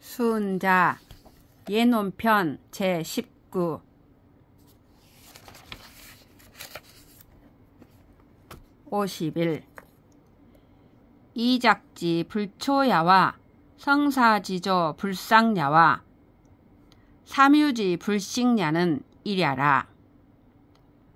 수은자 예논편 제19 51 이작지 불초야와 성사지조 불상야와 삼유지 불식야는 이랴라.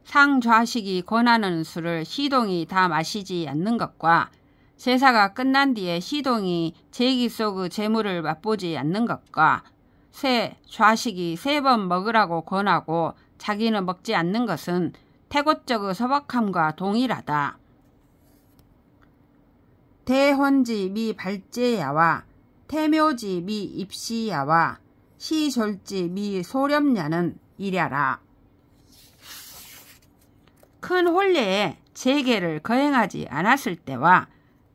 상좌식이 권하는 술을 시동이 다 마시지 않는 것과 제사가 끝난 뒤에 시동이 제기 속의 재물을 맛보지 않는 것과 쇠 좌식이 3번 먹으라고 권하고 자기는 먹지 않는 것은 태고적의 소박함과 동일하다. 대혼지 미 발제야와 태묘지 미 입시야와 시졸지 미 소렴야는 이랴라. 큰 혼례에 제계를 거행하지 않았을 때와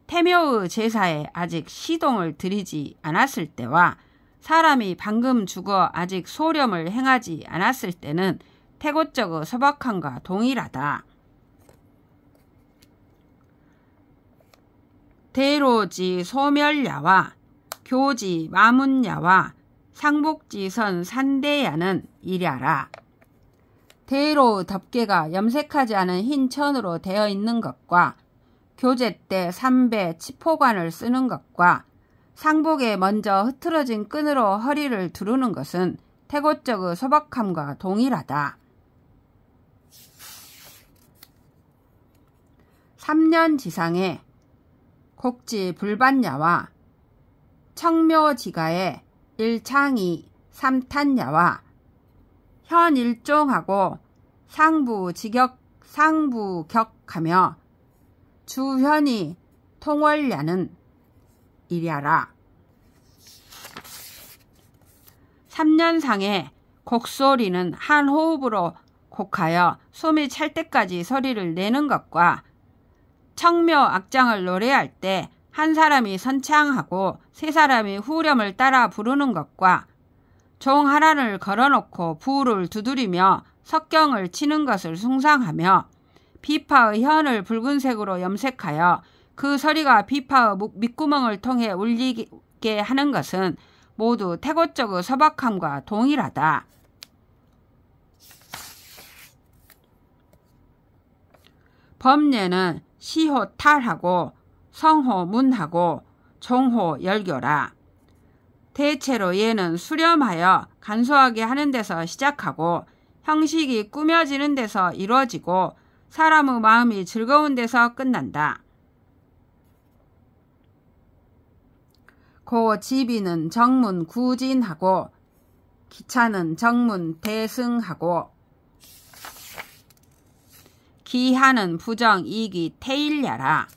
태묘의 제사에 아직 시동을 들이지 않았을 때와 사람이 방금 죽어 아직 소렴을 행하지 않았을 때는 태고적의 소박함과 동일하다. 대로지 소멸야와 교지 마문야와 상복지선 산대야는 이랴라. 대로 덮개가 염색하지 않은 흰 천으로 되어 있는 것과 교제 때 삼배 치포관을 쓰는 것과 상복에 먼저 흐트러진 끈으로 허리를 두르는 것은 태고적의 소박함과 동일하다. 3년 지상에 곡지 불반야와 청묘지가에 일창이 삼탄야와 현일종하고 상부격하며 주현이 통월야는 이랴라. 3년상에 곡소리는 한 호흡으로 곡하여 숨이 찰 때까지 소리를 내는 것과 청묘 악장을 노래할 때 한 사람이 선창하고 3사람이 후렴을 따라 부르는 것과 종 하나를 걸어놓고 부를 두드리며 석경을 치는 것을 숭상하며 비파의 현을 붉은색으로 염색하여 그 소리가 비파의 밑구멍을 통해 울리게 하는 것은 모두 태고적의 소박함과 동일하다. 법례는 시호 탈하고 성호 문하고 종호 열교라. 대체로 얘는 수렴하여 간소하게 하는 데서 시작하고 형식이 꾸며지는 데서 이루어지고 사람의 마음이 즐거운 데서 끝난다. 고 지비는 정문 구진하고 기차는 정문 대승하고 기하는 부정 이기 태일야라.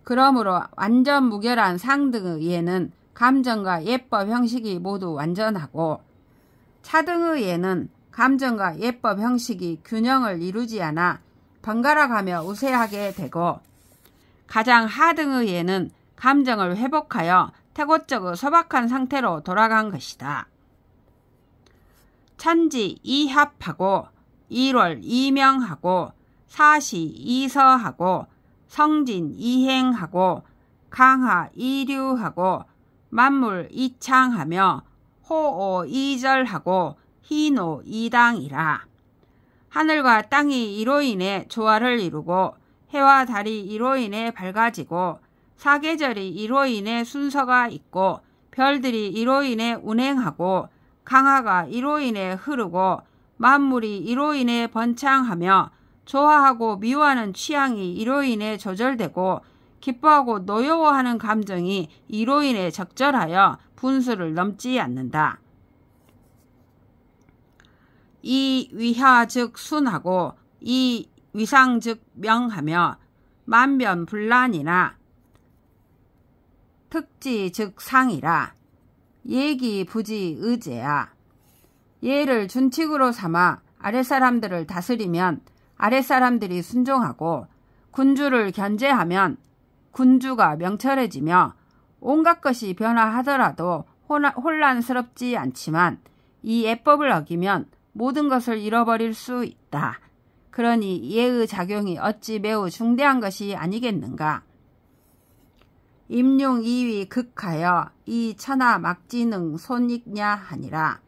그러므로 완전 무결한 상등의 예는 감정과 예법 형식이 모두 완전하고 차등의 예는 감정과 예법 형식이 균형을 이루지 않아 번갈아가며 우세하게 되고 가장 하등의 예는 감정을 회복하여 태고적의 소박한 상태로 돌아간 것이다. 천지 이합하고 일월 이명하고 사시 이서하고 성진 이행하고 강하 이류하고 만물 이창하며 호오 이절하고 희노 이당이라. 하늘과 땅이 이로 인해 조화를 이루고 해와 달이 이로 인해 밝아지고 사계절이 이로 인해 순서가 있고 별들이 이로 인해 운행하고 강하가 이로 인해 흐르고 만물이 이로 인해 번창하며 좋아하고 미워하는 취향이 이로 인해 조절되고 기뻐하고 노여워하는 감정이 이로 인해 적절하여 분수를 넘지 않는다. 이 위하 즉 순하고 이 위상 즉 명하며 만변불란이나 특지 즉 상이라. 예기 부지 의제야. 예를 준칙으로 삼아 아랫사람들을 다스리면 아랫사람들이 순종하고 군주를 견제하면 군주가 명철해지며 온갖 것이 변화하더라도 혼란스럽지 않지만 이 예법을 어기면 모든 것을 잃어버릴 수 있다. 그러니 예의 작용이 어찌 매우 중대한 것이 아니겠는가. 임용 이위 극하여 이 천하 막지능 손익냐 하니라.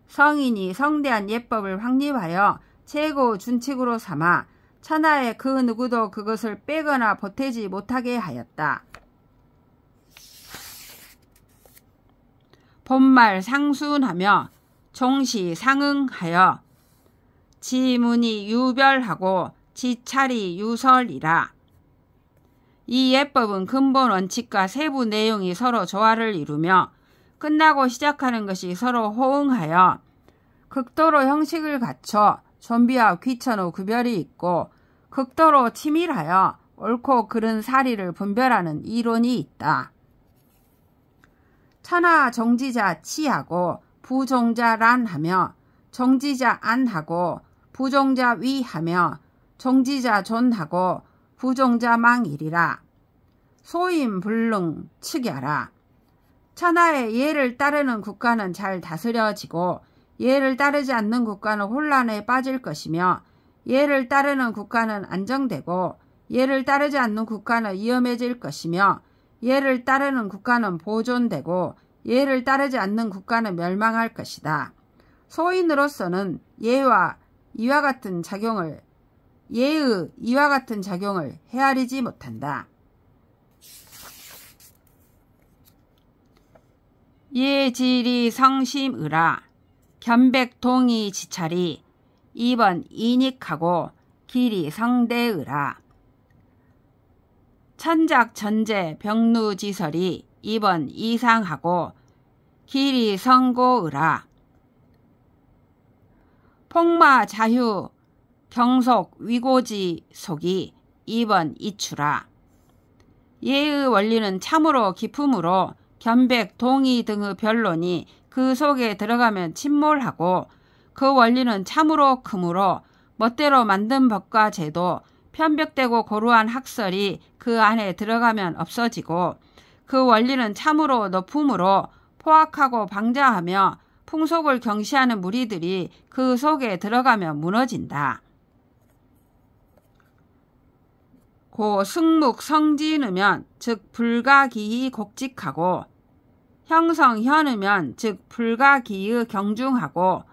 성인이 성대한 예법을 확립하여 최고 준칙으로 삼아 천하의 그 누구도 그것을 빼거나 보태지 못하게 하였다. 본말 상순하며 종시 상응하여 지문이 유별하고 지찰이 유설이라. 이 예법은 근본 원칙과 세부 내용이 서로 조화를 이루며 끝나고 시작하는 것이 서로 호응하여 극도로 형식을 갖춰 존비와 귀천의 구별이 있고 극도로 치밀하여 옳고 그른 사리를 분별하는 이론이 있다. 천하 종지자 치하고 부종자 란하며 종지자 안하고 부종자 위하며 종지자 존하고 부종자 망이리라. 소임 불능 측야라. 천하의 예를 따르는 국가는 잘 다스려지고 예를 따르지 않는 국가는 혼란에 빠질 것이며 예를 따르는 국가는 안정되고 예를 따르지 않는 국가는 위험해질 것이며 예를 따르는 국가는 보존되고 예를 따르지 않는 국가는 멸망할 것이다. 소인으로서는 예의 이와 같은 작용을 헤아리지 못한다. 예질이 성심의라. 견백동이 지찰이 2번 이닉하고 길이 성대의라. 천작전제 병루지설이 2번 이상하고 길이 성고의라. 폭마자휴 경속 위고지 속이 2번 이추라. 예의 원리는 참으로 깊음으로 견백, 동의 등의 변론이 그 속에 들어가면 침몰하고 그 원리는 참으로 크므로 멋대로 만든 법과 제도, 편벽되고 고루한 학설이 그 안에 들어가면 없어지고 그 원리는 참으로 높음으로 포악하고 방자하며 풍속을 경시하는 무리들이 그 속에 들어가면 무너진다. 고 승묵 성진으면 즉 불가기히 곡직하고 형성현으면 즉 불가기의 경중하고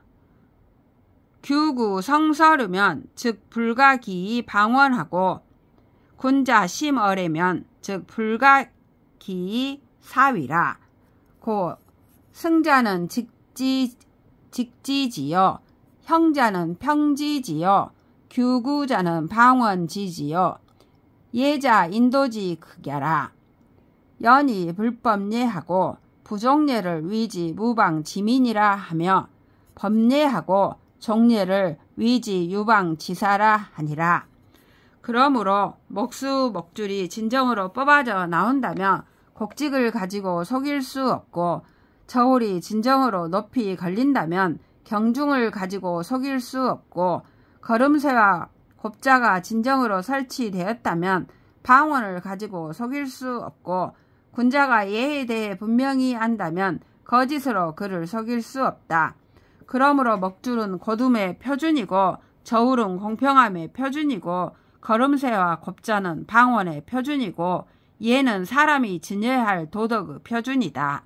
규구 성설으면 즉 불가기히 방언하고 군자 심어래면 즉 불가기히 사위라. 고 승자는 직지지요 형자는 평지지요 규구자는 방언지지요 예자 인도지 극야라. 연이 불법예하고 부종예를 위지 무방 지민이라 하며 법예하고 종예를 위지 유방 지사라 하니라. 그러므로 목수 목줄이 진정으로 뽑아져 나온다면 곡직을 가지고 속일 수 없고 저울이 진정으로 높이 걸린다면 경중을 가지고 속일 수 없고 걸음새와 곱자가 진정으로 설치되었다면 방언을 가지고 속일 수 없고 군자가 예에 대해 분명히 안다면 거짓으로 그를 속일 수 없다. 그러므로 먹줄은 고둠의 표준이고 저울은 공평함의 표준이고 걸음새와 곱자는 방언의 표준이고 예는 사람이 지녀야 할 도덕의 표준이다.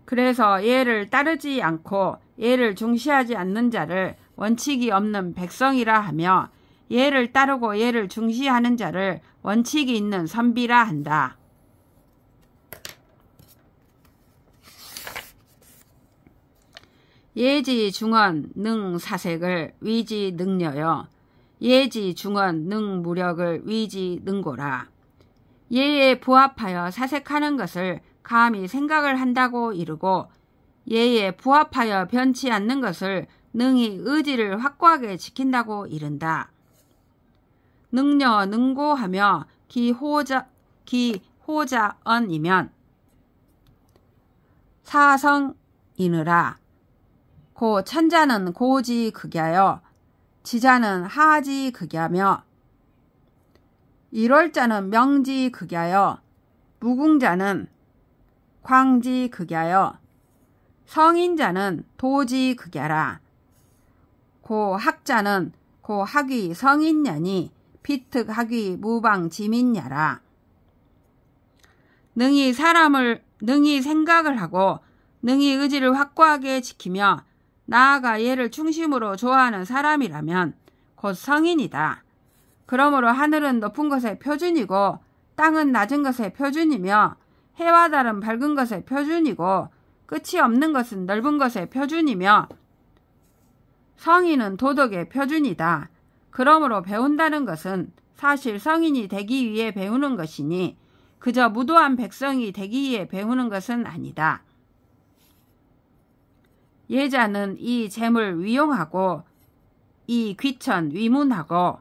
그래서 예를 따르지 않고 예를 중시하지 않는 자를 원칙이 없는 백성이라 하며 예를 따르고 예를 중시하는 자를 원칙이 있는 선비라 한다. 예지 중언 능 사색을 위지 능려여 예지 중언 능 무력을 위지 능고라. 예에 부합하여 사색하는 것을 감히 생각을 한다고 이르고 예에 부합하여 변치 않는 것을 능히 의지를 확고하게 지킨다고 이른다. 능려 능고하며 기호자언이면 사성이느라. 고 천자는 고지 극야여 지자는 하지 극야며 일월자는 명지 극야여 무궁자는 광지 극야여 성인자는 도지 극야라. 고 학자는 고 학위 성인년이 비특하기 무방 지민야라. 능히 생각을 하고 능히 의지를 확고하게 지키며 나아가 얘를 중심으로 좋아하는 사람이라면 곧 성인이다. 그러므로 하늘은 높은 것의 표준이고 땅은 낮은 것의 표준이며 해와 달은 밝은 것의 표준이고 끝이 없는 것은 넓은 것의 표준이며 성인은 도덕의 표준이다. 그러므로 배운다는 것은 사실 성인이 되기 위해 배우는 것이니 그저 무도한 백성이 되기 위해 배우는 것은 아니다. 예자는 이 재물 위용하고 이 귀천 위문하고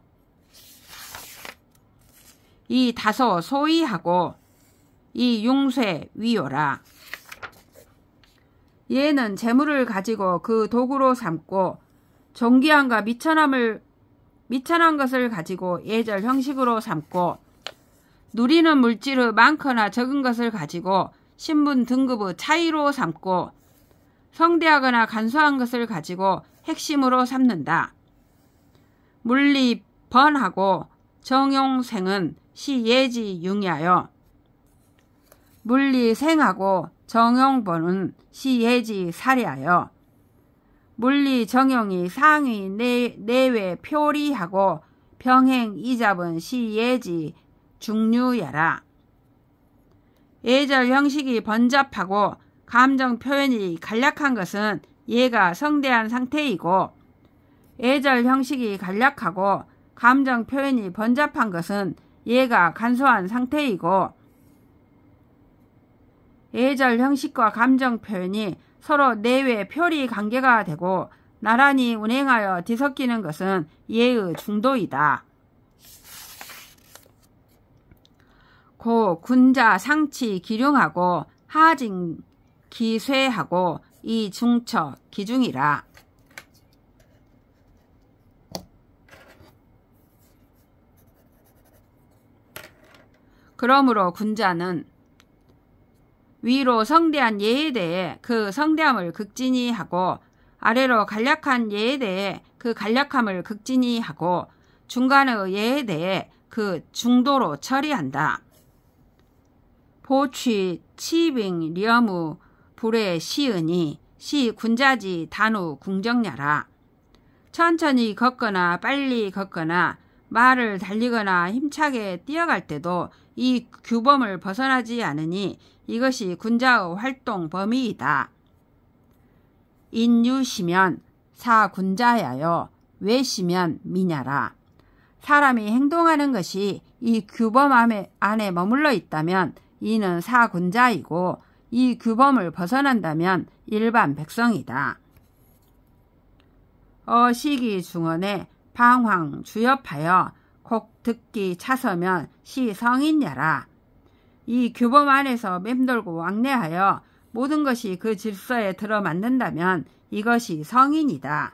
이 다소 소이하고 이 융쇠 위요라. 예는 재물을 가지고 그 도구로 삼고 존귀함과 미천한 것을 가지고 예절 형식으로 삼고 누리는 물질의 많거나 적은 것을 가지고 신분 등급의 차이로 삼고 성대하거나 간소한 것을 가지고 핵심으로 삼는다. 물리 번하고 정용생은 시예지 융이하여 물리생하고 정용번은 시예지 사리하여 물리정용이 상위 내외 표리하고 병행 이잡은 시예지 중류야라. 예절 형식이 번잡하고 감정 표현이 간략한 것은 예가 성대한 상태이고 예절 형식이 간략하고 감정 표현이 번잡한 것은 예가 간소한 상태이고 예절 형식과 감정 표현이 서로 내외 표리 관계가 되고 나란히 운행하여 뒤섞이는 것은 예의 중도이다. 고 군자 상치 기륭하고 하진 기쇠하고 이 중처 기중이라. 그러므로 군자는 위로 성대한 예에 대해 그 성대함을 극진히 하고 아래로 간략한 예에 대해 그 간략함을 극진히 하고 중간의 예에 대해 그 중도로 처리한다. 보취 치빙 려무 불의 시은이 시 군자지 단우 궁정야라. 천천히 걷거나 빨리 걷거나 말을 달리거나 힘차게 뛰어갈 때도 이 규범을 벗어나지 않으니 이것이 군자의 활동 범위이다. 인유시면 사군자야여 외시면 미냐라. 사람이 행동하는 것이 이 규범 안에 머물러 있다면 이는 사군자이고 이 규범을 벗어난다면 일반 백성이다. 어시기 중언에 방황 주엽하여 곡 듣기 차서면 시 성인야라. 이 규범 안에서 맴돌고 왕래하여 모든 것이 그 질서에 들어맞는다면 이것이 성인이다.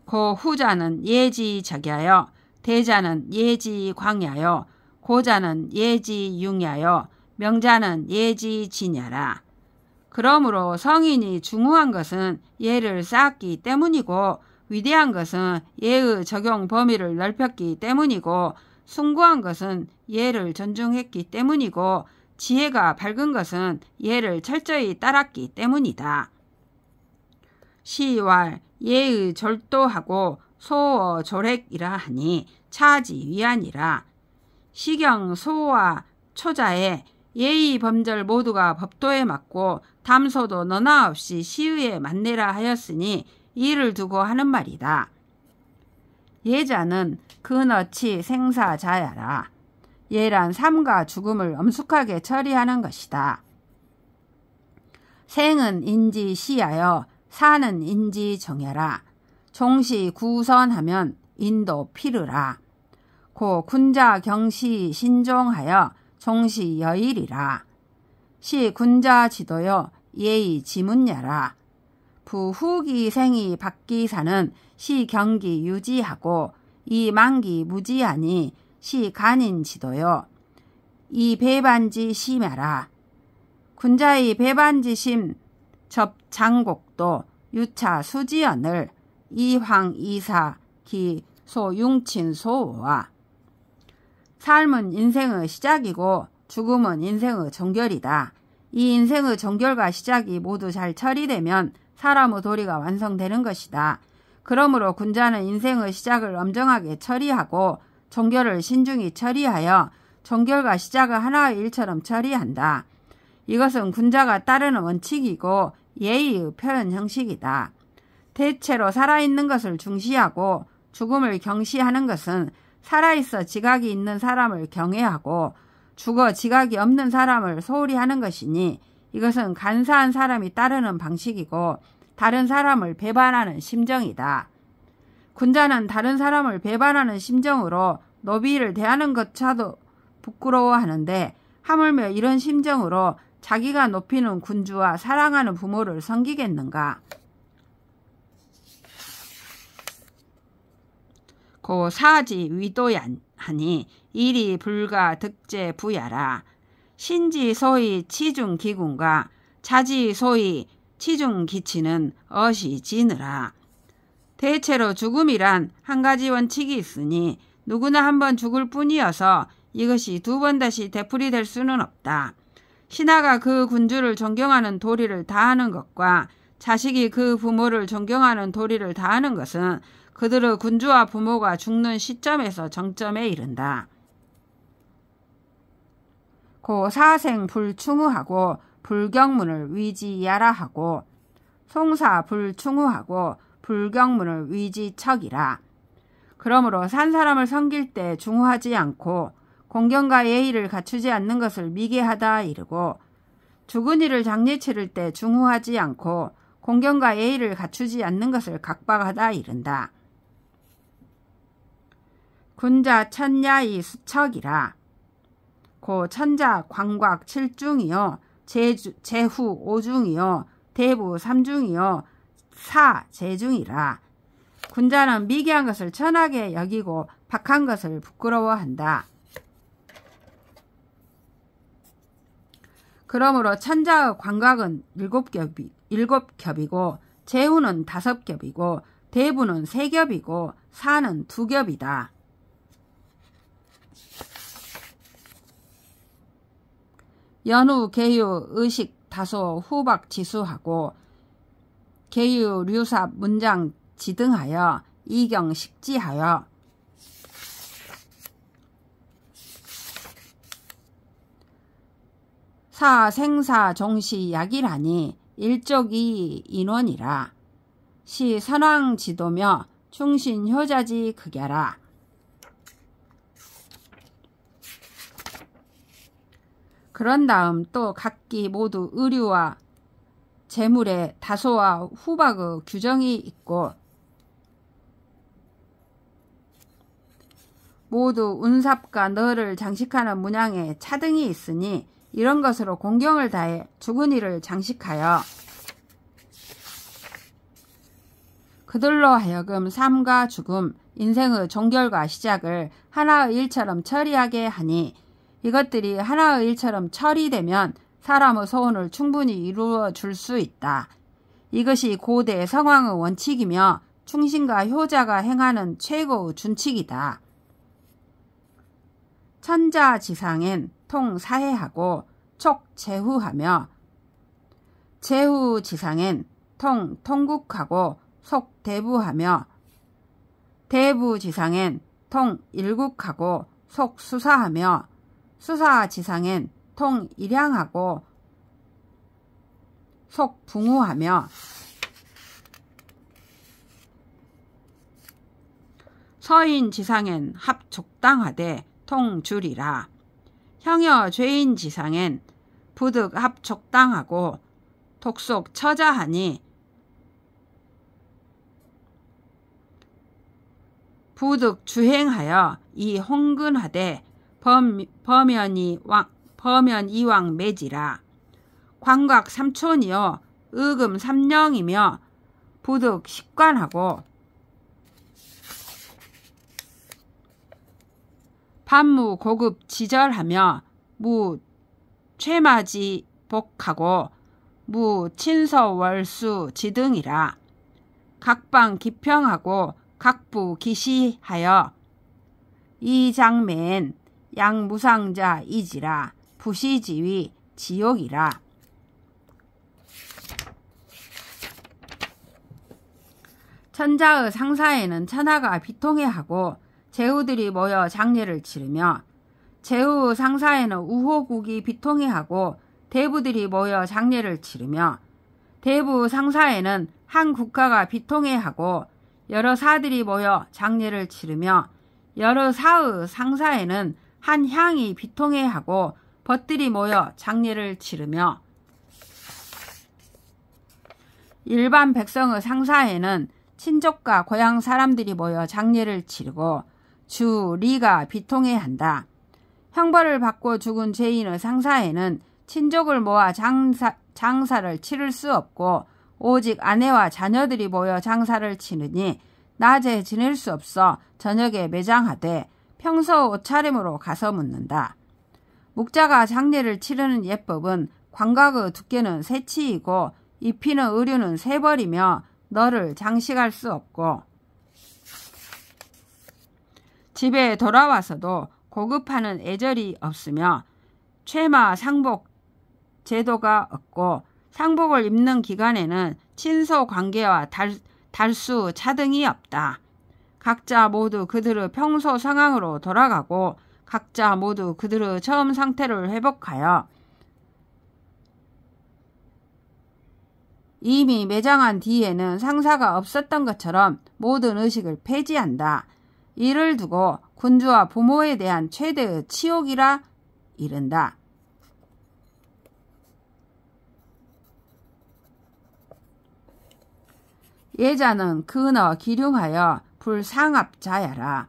고 후자는 예지 적야여 대자는 예지 광야여 고자는 예지 융야여 명자는 예지 진야라. 그러므로 성인이 중후한 것은 예를 쌓았기 때문이고 위대한 것은 예의 적용 범위를 넓혔기 때문이고 숭고한 것은 예를 존중했기 때문이고 지혜가 밝은 것은 예를 철저히 따랐기 때문이다. 시왈 예의 절도하고 소어 조렉이라 하니 차지 위안이라. 시경 소와 초자에 예의 범절 모두가 법도에 맞고 담소도 너나 없이 시의에 맞내라 하였으니 이를 두고 하는 말이다. 예자는 근어치 생사자야라. 예란 삶과 죽음을 엄숙하게 처리하는 것이다. 생은 인지 시하여 사는 인지 정야라. 종시 구선하면 인도 피르라. 고 군자 경시 신종하여 종시 여일이라. 시 군자 지도여 예의 지문야라. 부후기 생이 박기사는 시 경기 유지하고 이 만기 무지하니 시 간인 지도요. 이 배반지 심야라. 군자의 배반지 심 접장곡도 유차 수지언을 이황 이사 기 소융친 소오와 삶은 인생의 시작이고 죽음은 인생의 종결이다. 이 인생의 종결과 시작이 모두 잘 처리되면 사람의 도리가 완성되는 것이다. 그러므로 군자는 인생의 시작을 엄정하게 처리하고 종결을 신중히 처리하여 종결과 시작을 하나의 일처럼 처리한다. 이것은 군자가 따르는 원칙이고 예의의 표현 형식이다. 대체로 살아있는 것을 중시하고 죽음을 경시하는 것은 살아있어 지각이 있는 사람을 경외하고 죽어 지각이 없는 사람을 소홀히 하는 것이니 이것은 간사한 사람이 따르는 방식이고 다른 사람을 배반하는 심정이다. 군자는 다른 사람을 배반하는 심정으로 노비를 대하는 것조차도 부끄러워하는데 하물며 이런 심정으로 자기가 높이는 군주와 사랑하는 부모를 섬기겠는가? 고 사지 위도하니 일이 불가 득제 부야라. 신지 소위 치중기군과 자지 소위 치중기치는 어시 지느라. 대체로 죽음이란 한 가지 원칙이 있으니 누구나 한 번 죽을 뿐이어서 이것이 두 번 다시 되풀이될 수는 없다. 신하가 그 군주를 존경하는 도리를 다하는 것과 자식이 그 부모를 존경하는 도리를 다하는 것은 그들의 군주와 부모가 죽는 시점에서 정점에 이른다. 고 사생 불충후하고 불경문을 위지야라 하고 송사 불충후하고 불경문을 위지척이라. 그러므로 산 사람을 섬길 때 중후하지 않고 공경과 예의를 갖추지 않는 것을 미개하다 이르고 죽은 이를 장례 치를 때 중후하지 않고 공경과 예의를 갖추지 않는 것을 각박하다 이른다. 군자 천야이 수척이라. 고 천자 광곽 7중이요 제후 5중이요 대부 3중이요 사 제중이라. 군자는 미개한 것을 천하게 여기고 박한 것을 부끄러워한다. 그러므로 천자의 광곽은 7겹이고 제후는 5겹이고 대부는 3겹이고 사는 2겹이다. 연후 계유 의식 다소 후박 지수하고 계유 류삽 문장 지등하여 이경 식지하여 사 생사 종시 약이라니 일족이 인원이라. 시 선왕 지도며 충신 효자지 극야라. 그런 다음 또 각기 모두 의류와 재물에 다소와 후박의 규정이 있고 모두 운삽과 너를 장식하는 문양에 차등이 있으니 이런 것으로 공경을 다해 죽은 이를 장식하여 그들로 하여금 삶과 죽음, 인생의 종결과 시작을 하나의 일처럼 처리하게 하니 이것들이 하나의 일처럼 처리되면 사람의 소원을 충분히 이루어 줄 수 있다. 이것이 고대 성왕의 원칙이며 충신과 효자가 행하는 최고의 준칙이다. 천자지상엔 통사해하고 촉제후하며 제후지상엔 통통국하고 속대부하며 대부지상엔 통일국하고 속수사하며 수사지상엔 통일양하고 속붕우하며 서인지상엔 합족당하되 통주리라. 형여 죄인지상엔 부득 합족당하고 독속 처자하니 부득 주행하여 이 홍근하되 범연 이왕 매지라. 광곽 3촌이요 의금 3령이며 부득 식관하고 반무 고급 지절하며 무 최마지 복하고 무 친서 월수 지등이라. 각방 기평하고 각부 기시하여 이장매엔 양무상자 이지라 부시지위 지옥이라. 천자의 상사에는 천하가 비통해하고 제후들이 모여 장례를 치르며 제후 상사에는 우호국이 비통해하고 대부들이 모여 장례를 치르며 대부 상사에는 한 국가가 비통해하고 여러 사들이 모여 장례를 치르며 여러 사의 상사에는 한 향이 비통해하고 벗들이 모여 장례를 치르며 일반 백성의 상사에는 친족과 고향 사람들이 모여 장례를 치르고 주 리가 비통해한다. 형벌을 받고 죽은 죄인의 상사에는 친족을 모아 장사를 치를 수 없고 오직 아내와 자녀들이 모여 장사를 치느니 낮에 지낼 수 없어 저녁에 매장하되 평소 옷차림으로 가서 묻는다. 묵자가 장례를 치르는 예법은 광각의 두께는 세 치이고 입히는 의류는 세 벌이며 너를 장식할 수 없고 집에 돌아와서도 고급하는 애절이 없으며 최마 상복 제도가 없고 상복을 입는 기간에는 친소 관계와 달수 차등이 없다. 각자 모두 그들의 평소 상황으로 돌아가고 각자 모두 그들의 처음 상태를 회복하여 이미 매장한 뒤에는 상사가 없었던 것처럼 모든 의식을 폐지한다. 이를 두고 군주와 부모에 대한 최대의 치욕이라 이른다. 예자는 근어 기륭하여 불상합자야라.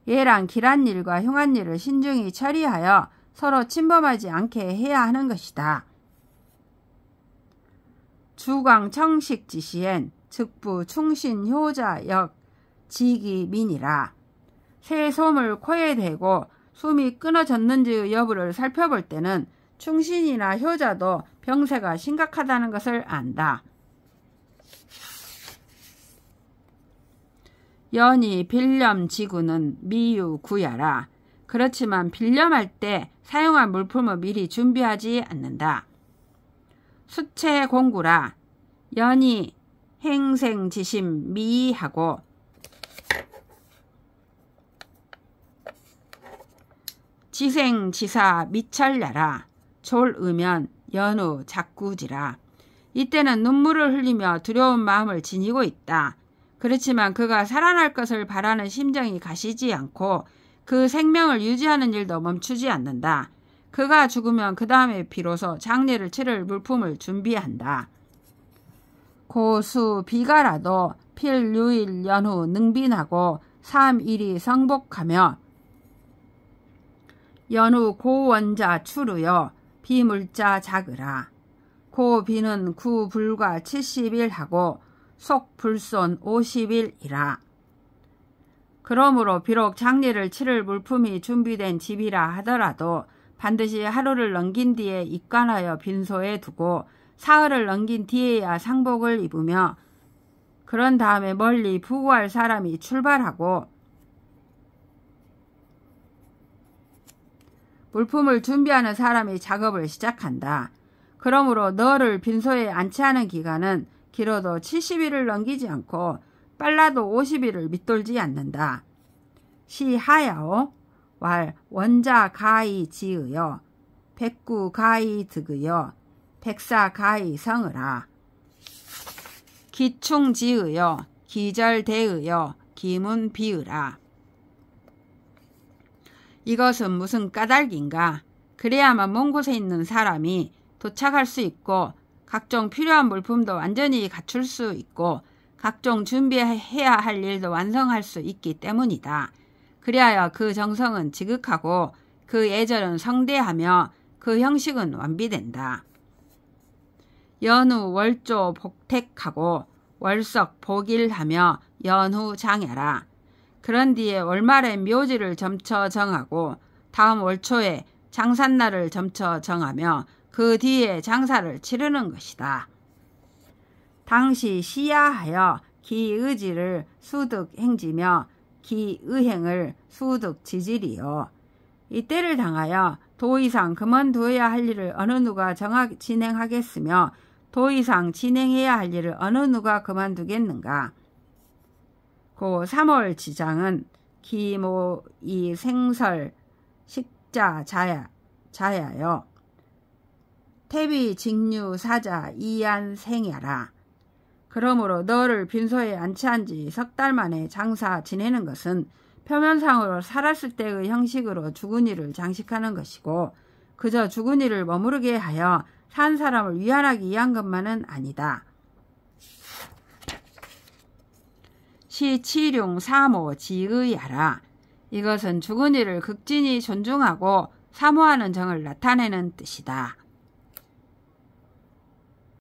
예랑 길한 일과 흉한 일을 신중히 처리하여 서로 침범하지 않게 해야 하는 것이다. 주광 청식 지시엔 즉부 충신 효자 역 지기 민이라. 새 솜을 코에 대고 숨이 끊어졌는지의 여부를 살펴볼 때는 충신이나 효자도 병세가 심각하다는 것을 안다. 연이 빌렴 지구는 미유 구야라. 그렇지만 빌렴할 때 사용할 물품을 미리 준비하지 않는다. 수체 공구라. 연이 행생지심 미하고 지생지사 미철야라. 졸으면 연우 작구지라. 이때는 눈물을 흘리며 두려운 마음을 지니고 있다. 그렇지만 그가 살아날 것을 바라는 심정이 가시지 않고 그 생명을 유지하는 일도 멈추지 않는다. 그가 죽으면 그 다음에 비로소 장례를 치를 물품을 준비한다. 고수 비가라도 필유일 연후 능빈하고 삼일이 성복하며 연후 고원자 추루여 비물자 작으라. 고비는 구불과 70일 하고 속불손 50일이라. 그러므로 비록 장례를 치를 물품이 준비된 집이라 하더라도 반드시 하루를 넘긴 뒤에 입관하여 빈소에 두고 사흘을 넘긴 뒤에야 상복을 입으며 그런 다음에 멀리 부구할 사람이 출발하고 물품을 준비하는 사람이 작업을 시작한다. 그러므로 너를 빈소에 안치하는 기간은 길어도 70일을 넘기지 않고 빨라도 50일을 밑돌지 않는다. 시하야오 왈 원자 가히 지으여 백구 가히 득으여 백사 가히 성으라. 기충 지으여 기절 대으여 기문 비으라. 이것은 무슨 까닭인가? 그래야만 먼 곳에 있는 사람이 도착할 수 있고 각종 필요한 물품도 완전히 갖출 수 있고 각종 준비해야 할 일도 완성할 수 있기 때문이다. 그리하여 그 정성은 지극하고 그 예절은 성대하며 그 형식은 완비된다. 연후 월조 복택하고 월석 복일하며 연후 장야라. 그런 뒤에 월말에 묘지를 점쳐 정하고 다음 월초에 장산날을 점쳐 정하며 그 뒤에 장사를 치르는 것이다. 당시 시야하여 기의지를 수득행지며 기의행을 수득지질이요. 이때를 당하여 도 이상 그만두어야 할 일을 어느 누가 진행하겠으며 도 이상 진행해야 할 일을 어느 누가 그만두겠는가. 고 3월 지장은 기모이 생설 식자 자야요. 태비 직류 사자 이안 생야라. 그러므로 너를 빈소에 안치한 지 석 달 만에 장사 지내는 것은 표면상으로 살았을 때의 형식으로 주군이를 장식하는 것이고 그저 주군이를 머무르게 하여 산 사람을 위안하기 위한 것만은 아니다. 시치룡 사모 지의야라. 이것은 주군이를 극진히 존중하고 사모하는 정을 나타내는 뜻이다.